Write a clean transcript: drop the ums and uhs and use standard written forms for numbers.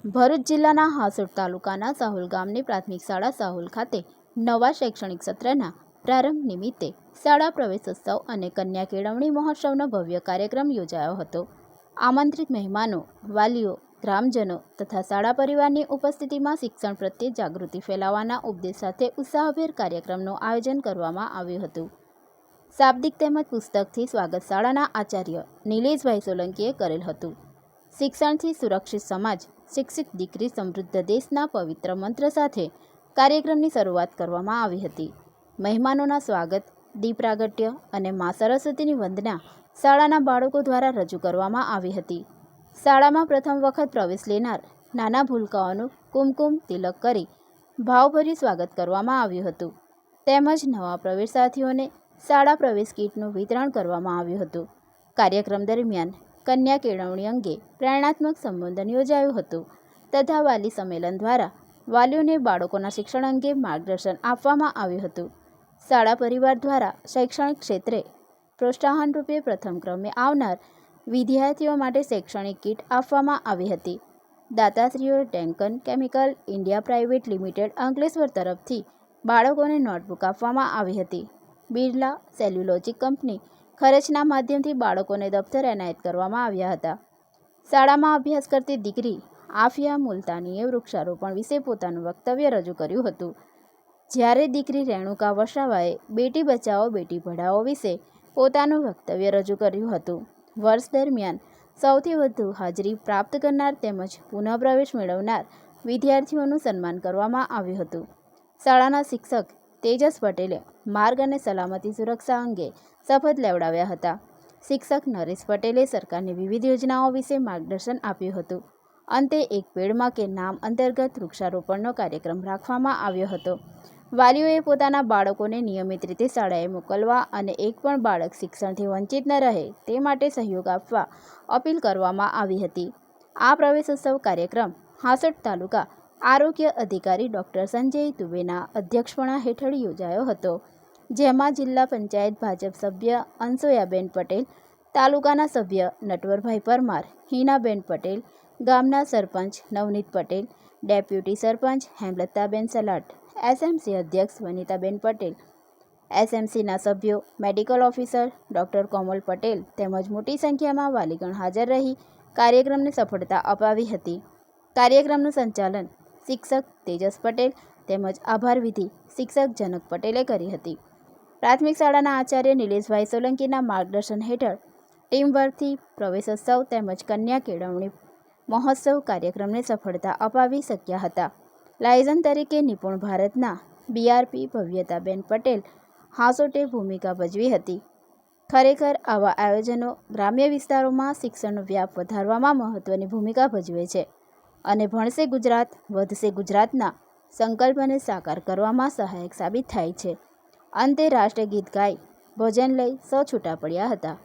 ભરૂચ જિલ્લાના હાસોટ તાલુકાના સાહુલ ગામની પ્રાથમિક શાળા સાહુલ ખાતે નવા શૈક્ષણિક સત્રના પ્રારંભ નિમિત્તે શાળા પ્રવેશોત્સવ અને કન્યા કેળવણી મહોત્સવનો ભવ્ય કાર્યક્રમ યોજાયો હતો। આમંત્રિત મહેમાનો, વાલીઓ, ગ્રામજનો તથા શાળા પરિવારની ઉપસ્થિતિમાં શિક્ષણ પ્રત્યે જાગૃતિ ફેલાવવાના ઉદ્દેશ સાથે ઉત્સાહભેર કાર્યક્રમનું આયોજન કરવામાં આવ્યું હતું। શાબ્દિક તેમજ પુસ્તકથી સ્વાગત શાળાના આચાર્ય નિલેશભાઈ સોલંકીએ કરેલ હતું। શિક્ષણથી સુરક્ષિત સમાજ, શિક્ષિત દીકરી સમૃદ્ધ દેશના પવિત્ર મંત્ર સાથે કાર્યક્રમની શરૂઆત કરવામાં આવી હતી। મહેમાનોના સ્વાગત, દીપ પ્રાગટ્ય અને મા સરસ્વતીની વંદના શાળાના બાળકો દ્વારા રજૂ કરવામાં આવી હતી। શાળામાં પ્રથમ વખત પ્રવેશ લેનાર નાના ભૂલકાઓનું કુમકુમ તિલક કરી ભાવભર્યું સ્વાગત કરવામાં આવ્યું હતું, તેમજ નવા પ્રવેશાર્થીઓને શાળા પ્રવેશ કીટનું વિતરણ કરવામાં આવ્યું હતું। કાર્યક્રમ દરમિયાન કન્યા કેળવણી અંગે પ્રેરણાત્મક સંબોધન યોજાયું હતું તથા વાલી સંમેલન દ્વારા વાલીઓને બાળકોના શિક્ષણ અંગે માર્ગદર્શન આપવામાં આવ્યું હતું। શાળા પરિવાર દ્વારા શૈક્ષણિક ક્ષેત્રે પ્રોત્સાહન રૂપે પ્રથમ ક્રમે આવનાર વિદ્યાર્થીઓ માટે શૈક્ષણિક કીટ આપવામાં આવી હતી। દાતાશ્રીઓ ડેન્કન chemical India private limited Ankleshwar તરફથી બાળકોને નોટબુક આપવામાં આવી હતી। બિરલા સેલ્યુલોજી કંપની ખર્ચના માધ્યમથી બાળકોને દફતર એનાયત કરવામાં આવ્યા હતા। શાળામાં અભ્યાસ કરતી દીકરી આફિયા મુલતાનીએ વૃક્ષારોપણ વિશે પોતાનું વક્તવ્ય રજૂ કર્યું હતું, જ્યારે દીકરી રેણુકા વસાવાએ બેટી બચાવો બેટી પઢાઓ વિશે પોતાનું વક્તવ્ય રજૂ કર્યું હતું। વર્ષ દરમિયાન સૌથી વધુ હાજરી પ્રાપ્ત કરનાર તેમજ પુનઃપ્રવેશ મેળવનાર વિદ્યાર્થીઓનું સન્માન કરવામાં આવ્યું હતું। શાળાના શિક્ષક તેજસ પટેલે માર્ગ અને સલામતી સુરક્ષા અંગે શપથ લેવડાવ્યા હતા। શિક્ષક નરેશ પટેલે સરકારની વિવિધ યોજનાઓ વિશે માર્ગદર્શન આપ્યું હતું। અંતે એક પેડમાં કે નામ અંતર્ગત વૃક્ષારોપણનો કાર્યક્રમ રાખવામાં આવ્યો હતો। વાલીઓએ પોતાના બાળકોને નિયમિત રીતે શાળાએ મોકલવા અને એક પણ બાળક શિક્ષણથી વંચિત ન રહે તે માટે સહયોગ આપવા અપીલ કરવામાં આવી હતી। આ પ્રવેશોત્સવ કાર્યક્રમ હાસોટ તાલુકા આરોગ્ય અધિકારી ડૉક્ટર સંજય દુબેના અધ્યક્ષપણા હેઠળ યોજાયો હતો, જેમાં જિલ્લા પંચાયત ભાજપ સભ્ય અંસોયાબેન પટેલ, તાલુકાના સભ્ય નટવરભાઈ પરમાર, હિનાબેન પટેલ, ગામના સરપંચ નવનીત પટેલ, ડેપ્યુટી સરપંચ હેમલતાબેન સલાટ, એસએમસી અધ્યક્ષ વનિતાબેન પટેલ, એસએમસીના સભ્યો, મેડિકલ ઓફિસર ડૉક્ટર કોમલ પટેલ તેમજ મોટી સંખ્યામાં વાલીગણ હાજર રહી કાર્યક્રમને સફળતા અપાવી હતી। કાર્યક્રમનું સંચાલન શિક્ષક તેજસ પટેલ તેમજ આભાર વિધિ શિક્ષક જનક પટેલે કરી હતી। પ્રાથમિક શાળાના આચાર્ય નિલેશભાઈ સોલંકીના માર્ગદર્શન હેઠળ ટીમવર્કથી પ્રવેશોત્સવ તેમજ કન્યા કેળવણી મહોત્સવ કાર્યક્રમને સફળતા અપાવી શક્યા હતા। લાયઝન તરીકે નિપુણ ભારતના બીઆરપી ભવ્યતાબેન પટેલ હાસોટે ભૂમિકા ભજવી હતી। ખરેખર આવા આયોજનો ગ્રામ્ય વિસ્તારોમાં શિક્ષણનો વ્યાપ વધારવામાં મહત્વની ભૂમિકા ભજવે છે અને ભણશે ગુજરાત વધશે ગુજરાતના સંકલ્પને સાકાર કરવામાં સહાયક સાબિત થાય છે। અંતે રાષ્ટ્રગીત ગાઈ ભોજન લઈ સૌ છૂટા પડ્યા હતા।